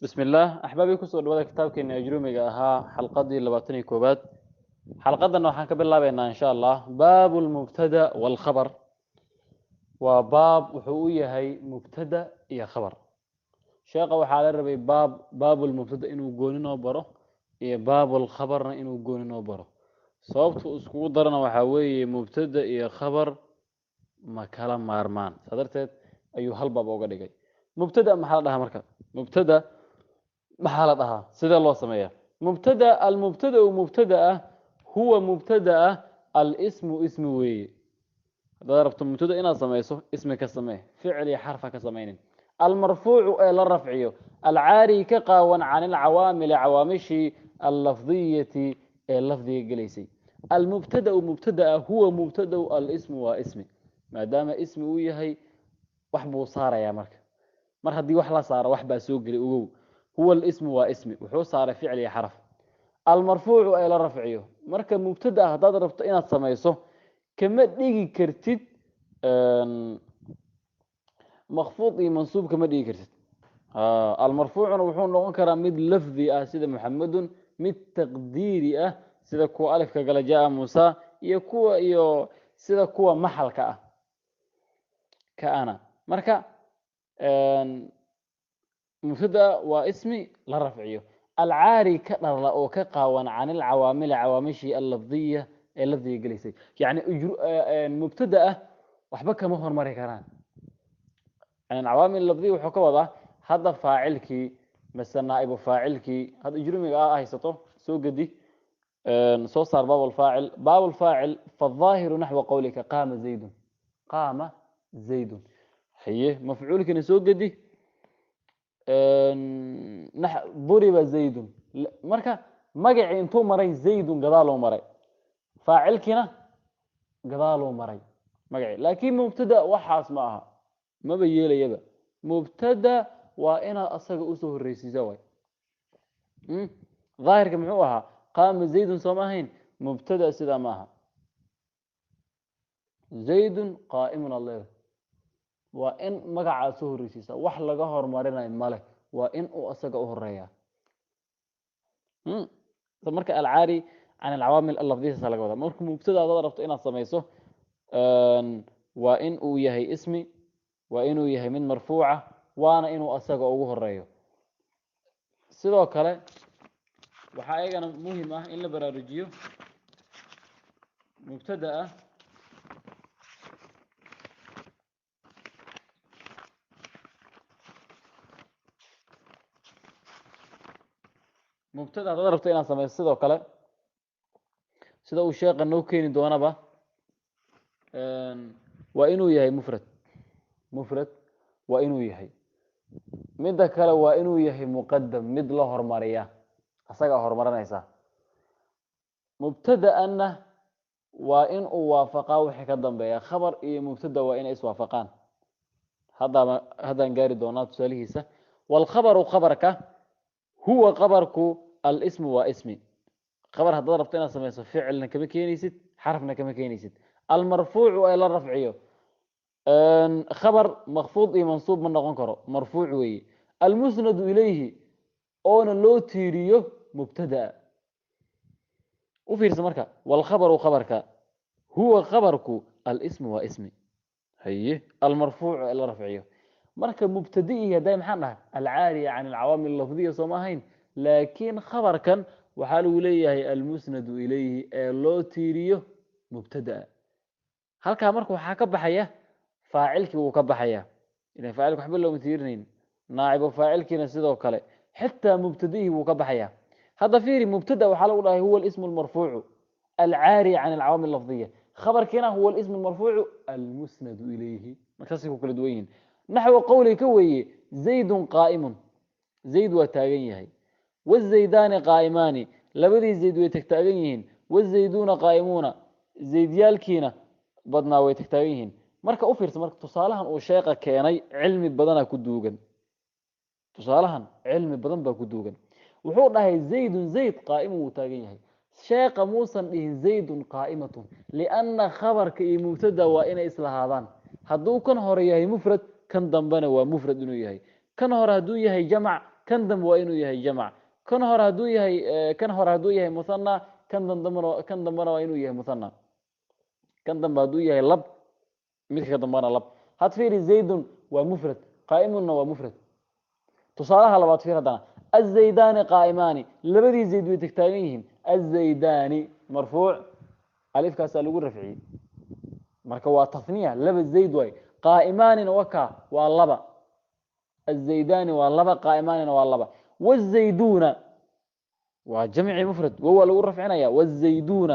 بسم الله أحبابي كسر الوضع كتابك إن أجرمي ها حلقة دي لباتني كوبات حلقة دنا وحنا بالله بيننا إن شاء الله باب المبتدأ والخبر وباب وحوية هي مبتدأ يا خبر شيخ وحال الربي باب المبتدأ إنه جونين وبره يا باب الخبر إنه جونين وبره صوبت أسكو درنا وحوي مبتدأ يا خبر ما كلام مارمان صدرت أيها الباب وقدي مبتدأ محل لها مركب مبتدأ محالتها سيده الله سميه مبتدا المبتدا مبتدا هو مبتدا الاسم اسم وي ضربت مبتدا انا سميسو اسمك سميه فعلي حرفك سمينين المرفوع الى الرفعيه العاري كقاون عن العوامل عوامشي اللفظيه اللفظيه جليسي المبتدا مبتدا هو مبتدا الاسم واسم ما دام اسم ويهي وحبو صار يا مر هدي wax la saaro wax ba soo gali ugu هو الاسم واسم وحو صار فعل حرف المرفوع الى رفعيه marka mubtada hadaad rabto inaad sameeyso kama dhigi kartid مخفوض iyo منصوب kama dhigi kartid المرفوع wuxuu noqon karaa mid lafdi ah sida محمد mid taqdiiri ah sida kuwa alifka gala jaa Musa iyo sida kuwa maxalka ah kaana marka مبتدا واسمي للرفعيه العاري كدر او كقاون عن العوامل عوامشي اللفظيه اللفظيه جليسي يعني مبتدا وحبا كما هرمري كران يعني العوامل اللفظيه وحو كودا هذا فاعلك مثلا نائب فاعلك هذا اجرمي هيسطو سو قدي سو صار باب الفاعل فالظاهر نحو قولك قام زيد قام زيد هي مفعولك نسو قدي ضرب زيد marka magaci intuu maray zayd gadaal oo maray faacilkina gadaal oo maray magaci laakiin mubtada waxaas ma aha ma yeelayaba mubtada waa ina asaga u soo horeysiisa way ظاهرك muxuu ahaa qaam zayd soomahayn mubtada sida ma aha zayd qaa'im allah waa in magaca soo horeysiisa wax laga hormarinayo male waa in uu asaga u horeeyaa marka alcaari can alcawaamil allafdiyya laga wada marka mubtada aad rabto inaad sameeyso waa in uu yahay ismi waa inuu yahay mid marfuuca waana inuu asaga ugu horeeyo sidoo kale waxa ayagana muhiim ah in la baraarujiyo mubtada مبتدا هذا ربط إنا سمي sidoo kale sida uu sheekha noo keeni doonaba waa inuu yahay mufrad waa inuu yahay midda kale waa inuu yahay muqaddam mid la hormariya asaga hormaranaysa mubtadaana waa in uu waafaqa wixii ka dambeeya khabar iyo mubtada waa in ay iswaafaqaan hadaan gaari doonaa tusaalihiisa wal khabaru khabarka هو خبرك الاسم واسمي خبر هذا ضربتنا سميسه فعلنا كما كينيسد حرفنا كما كينيسد المرفوع الى الرفعيه خبر مخفوض منصوب من نقون كرو مرفوع وي المسند اليه اون لو تيريو مبتدا وفي مركه والخبر خبرك هو خبرك الاسم واسمي هي المرفوع الى الرفعيه marka mubtadiiga daaimxana alcaari aan alcawaamil lafdiyya soomahayn laakiin khabarkan waxa lagu leeyahay almusnad ilayhi ee loo tiiriyo mubtada halka marka waxa ka baxaya faacilkii uu ka baxaya ila faacilku waxba loo tiirinayn naa'ibu faacilkiina sidoo kale xitaa mubtadiihi uu ka baxaya hada fiiri mubtada waxa lagu dhahay huwa al-ism al-marfu' al-caari aan al-cawaamil lafdiyya khabarkina huwa al-ism al-marfu' al-musnad ilayhi markaas ku kala duwan yihiin نحو قولك وي زيد قائم زيد وتاغنيه والزيدان قائمان لبدي زيد ويتاغنيهن والزيدون قائمون زيد يالكينا بدنا ويتاغنيهن marka u fiirso marka tusaalahan oo sheeqa keenay cilmi badan ku duugan tusaalahan cilmi badan baa ku duugan wuxuu dhahay zayd qaa'im uu taagan yahay sheeqa muusan dhihin zaydun qaa'imatun lianna khabarka iyo mubtada waa inay islahaadaan hadduu kan hore yahay mufrad kan dambana waa mufrad inuu yahay kan hore haduu yahay jamac kan dambe waa inuu yahay jamac kan hore hadduu yahay musanna kan dambena waa inuu yahay musanna kan dambe hadduu yahay lab midka dambena lab had fiiri zaydun waa mufrad qaa'imunna waa mufrad tusaalaha labaad fiir haddana الزيدان قائمان لبدي زيد وتكتاغين الزيدان مرفوع الف كاس لو رفعي marka waa tasniya laba zayd way qaa'iman waka waa laba الزيدان waa laba qaa'iman waa laba والزيدون waa jamci mufrad waa lagu rafcinaya والزيدون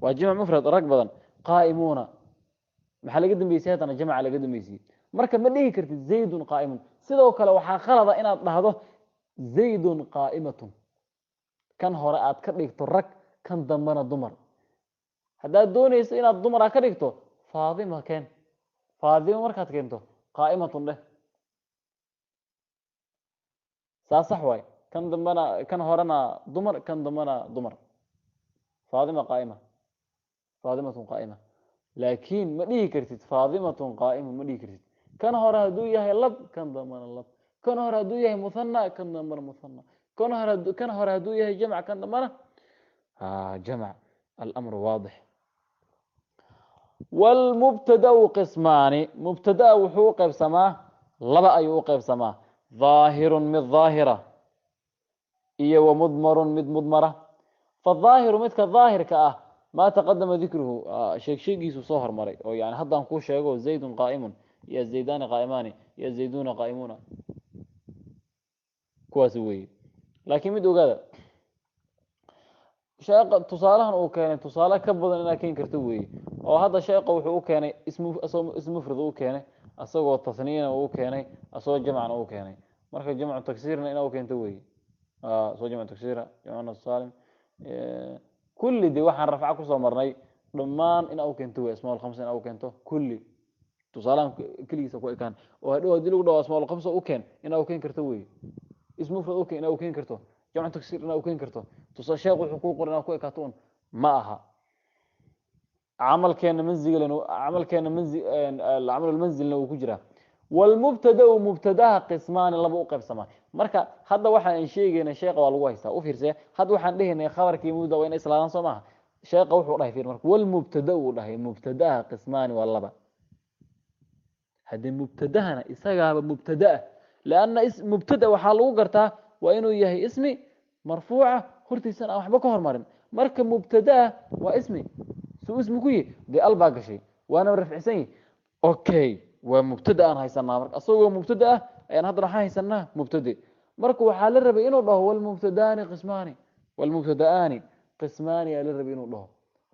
waa jamc mufrad rag badan qaa'imuuna maxaa laga dambeysay hadana jamca laga dambeysay marka ma dhihi kartid zaydun qaa'imun sidoo kale waxa khalada inaad dhahdo zaydun qaa'imatun kan hore aad ka dhigto rag kan dambana dumar haddaad doonayso inaad dumar ka dhigto faadima keen faadima markaad keento qaa'imatun dheh saa sax waay kan dambana kan horena dumar kan dambana dumar faadima qaa'ima faadimatun qaa'ima laakiin ma dhihi kartid faadimatun qaa'imun ma dhihi kartid kan hore hadduu yahay lab kan dambana lab kan hore hadduu yahay musanna kan dambana musanna kan hore hadduu yahay jamc kan dambana jamc الأمر واضح والمبتدا قسمان مبتدا وحوق بسماه لبا أيوق بسماه ظاهر من ظاهرة إيه ومضمر من مضمرة فالظاهر مثل الظاهر كأه ما تقدم ذكره شيء يسو صهر مري أو يعني هذا نقول شيء زيد قائم يا زيدان قائمان يا زيدون قائمون كواسوي لكن مدو قال شيء تصالحنا أو كان تصالح كبض إننا كين كرتوي أو هذا شيء وحو كان اسم مفرد أو كان أصوغ التصنيع أو كان أصوغ جمع أو كان مركز جمع تكسيرنا إنه كان توي صوغ جمع تكسير جمعنا الصالم كل دي واحد رفعكم صمرني ضمان إنه كان توي اسمه الخمسة أو كان تو كل تصالح كل يسوي كان وهذا دي لو اسمه الخمسة أو كان إنه كان كرتوي اسم مفرد أو كان إنه كان كرتو جمع تكسير إنه كان كرتو تصشيق حقوق لنا كوي كاتون معها عمل كان منزل لأنه عمل كان منزل العمل المنزل لو كجرا والمبتدا ومبتدا قسمان لبا قسمان marka hadda waxa aan sheegayna sheeqa waa lagu haystaa u fiirsay hadda waxaan dhahaynaa khabarkii muuda waa in islaaman Soomaa sheeqa wuxuu dhahay fiir marka wal mubtada uu dhahay mubtada qismaan waa laba hadii mubtadahana isagaaba mubtada laana is mubtada waxa lagu gartaa waa inuu yahay ismi marfuuca hortiisana waxba ka hormarin marka mubtada waa ismi soo ismi ku yahay de alba gashay waana rafcisan okay waa mubtada aan haysanaa marka asagoo mubtada ayaan hadda haysanaa mubtada marka waxa la rabay inuu dhaho wal mubtadaani qismaani wal mubtadaani qismaani la rabay inuu dhaho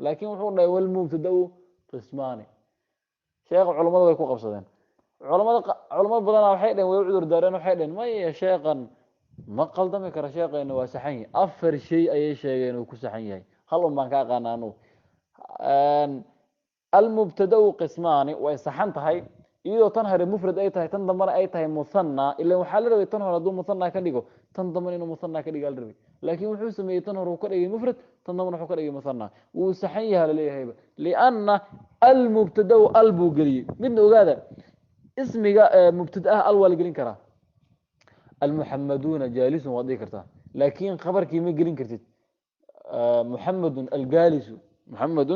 laakiin wuxuu dhahay wal mubtada qismaani sheekh culimadu way ku qabsadeen culimada badan waxay dheen way cudur daareen waxay dheen ma ya sheekhan ما قلدمي كرا شيقين واسحين أفر شيء أي شيء وكسحين هل ما كان قانانو المبتدا قسمان ويسحنت هاي إذا تنهر مفرد أي تهي تنضمر أي تهي مثنى إلا محلل تنهر دون مثنى كديجو تنضمر إنه مثنى كديجو الربي لكن وحوس ما يتنهر وكديجو مفرد تنضمر وكديجو مثنى وسحيها لليه لأن المبتدا البو قلي منه هذا اسمي مبتدا الأول قلين كرا المحمدون جالس وضي كرتا لكن خبر كيما قلين كرتت محمد الجالس محمد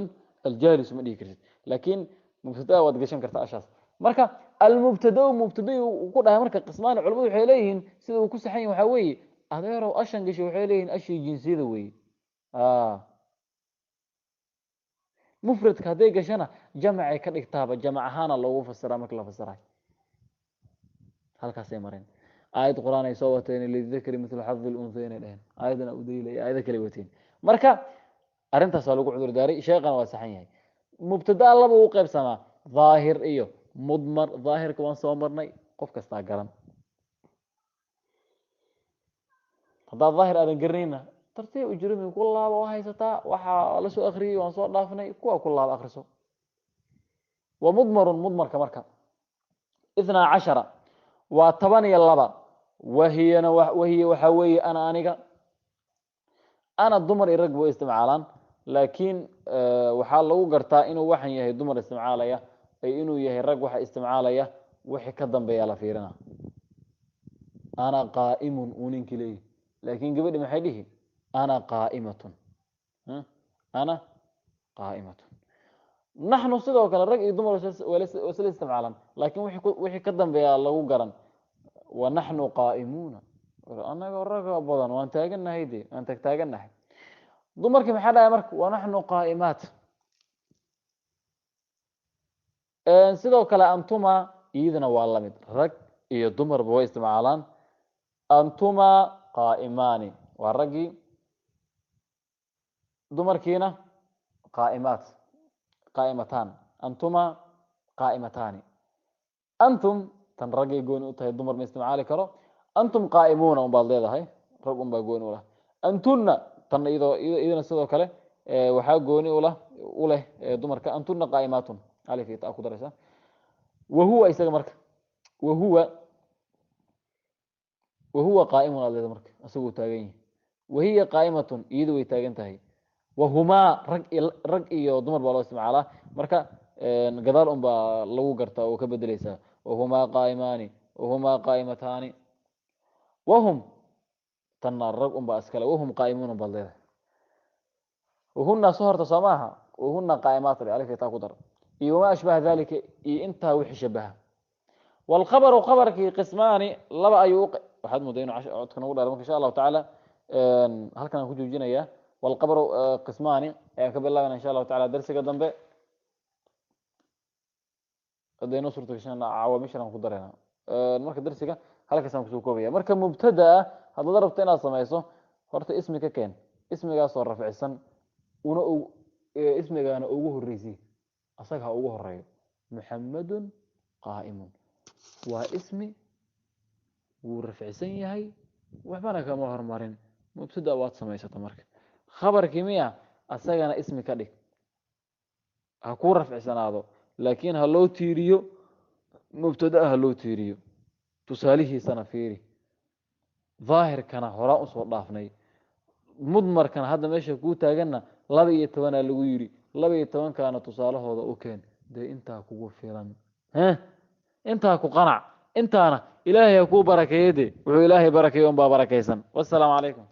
الجالس ما دي كرتت لكن مبتدا واد قشن كرتا اشاس marka المبتدا ومبتدا ugu dhahay marka qismaan culimadu waxay leeyihiin sida uu ku saxan yahay waxa weeye adeero ashan gashay waxay leeyihiin ashi jinsiyada weeye mufradka haday gashana jamacay ka dhigtaaba jamac ahaan loogu fasiraa marka la fasiray halkaas ay mareen آية القرآن يسوتين للذكر مثل حظ الأنثيين الآن آياتنا أوديلة آيات كلمتين مركا أرنت سألوك عذر داري شيئا واسحين مبتدا الله بوقف سما ظاهر إيو مضمر ظاهر كمان صومرني قف كستاقرن هذا الظاهر أنا قرينا ترتيب أجرمي كل الله وهاي ستا وحا لسو أخري وانصور دافني كل الله أخرسو ومضمر كمركا 12 وطبني اللبا وهي وحوي أنا الضمر يرقبوا استمعالان لكن وحال لو قرتا إنه وحن يهي الضمر استمعالية أي إنه يهي الرقب وحا استمعالية وحي كدن بيالا فيرنا ana qaa'imun uu ninkii leeyahy laakiin gabadhi maxay dhihi ana qaa'imatun ana qaa'imatun naxnu sidoo kale rag iyo dumar waa isla isticmaalan laakiin wixii ka dambeeya lagu garan wa naxnu qaa'imuuna annaga raga badan waan taaganahay de waan taaganahay dumarkii maxaa dhahay marka wa naxnu qaa'imaat sidoo kale antuma iyadana waa lamid rag iyo dumarba way isticmaalaan antuma qaa'imaani waa raggii dumarkiina qaa'imaat qaa'imataan antuma qaa'imataani antum tan raggay gooni u tahay dumar ma isticmaali karo antum qaa'imuuna un baad leedahay rag un baa gooni u lah antunna tan iyadana sidoo kale waxaa gooni u leh dumarka antunna qaa'imaatun alif iyo ta ku daraysa wahuwa isaga marka wahuwa qaa'imun aad leedahay marka isaguu taagan yahay wahiya qaa'imatun iyadu way taagan tahay wahumaa rag iyo dumar baa loo isticmaalaa marka gadaal un baa lagu gartaa oo ka bedeleysaa wahumaa qaa'imaani wahumaa qaa'imataani wahum tanna rag un baa iskale wahum qaa'imuuna baad leedahay wahuna soo horta soo maaha wahuna qaa'imaat alif taa ku dar iyo wamaa ashbaha dalika iyo intaa wixii shabaha والخبر خبرك قسمان لبا أيو واحد مدين عدك نقول لهم إن شاء الله تعالى هل كان كوجو جينيا والخبر قسمان قبل الله إن شاء الله تعالى درس قدام به دينو صورة كشان عوامش أنا مقدر هنا المركز درسك هل كسام كسوكوبيا مركز مبتدأ هذا ضربتين أصلا ما يسو فرت اسمك كان اسمك صار رفع السن ونا اسمك أنا أوجه الرئيسي أصلها أوجه الرئيس محمد قائم واسمي ورفعسن yahay waxbana kama hormarin mubtada waad samaysata marka khabarkii miya asagana ismi ka dhig ha ku rafcisanaado laakiin ha loo tiiriyo mubtada ha loo tiiriyo tusaalihiisana fiiri daahirkana hora u soo dhaafnay mudmarkana hadda meesha ku taagana 12 lagu yiri 12 kana tusaalahooda u keen de inta kugu filan انتهى قناع انتهى إلهي يكون بركيدي وإلهي بركيهم بابركيسا والسلام عليكم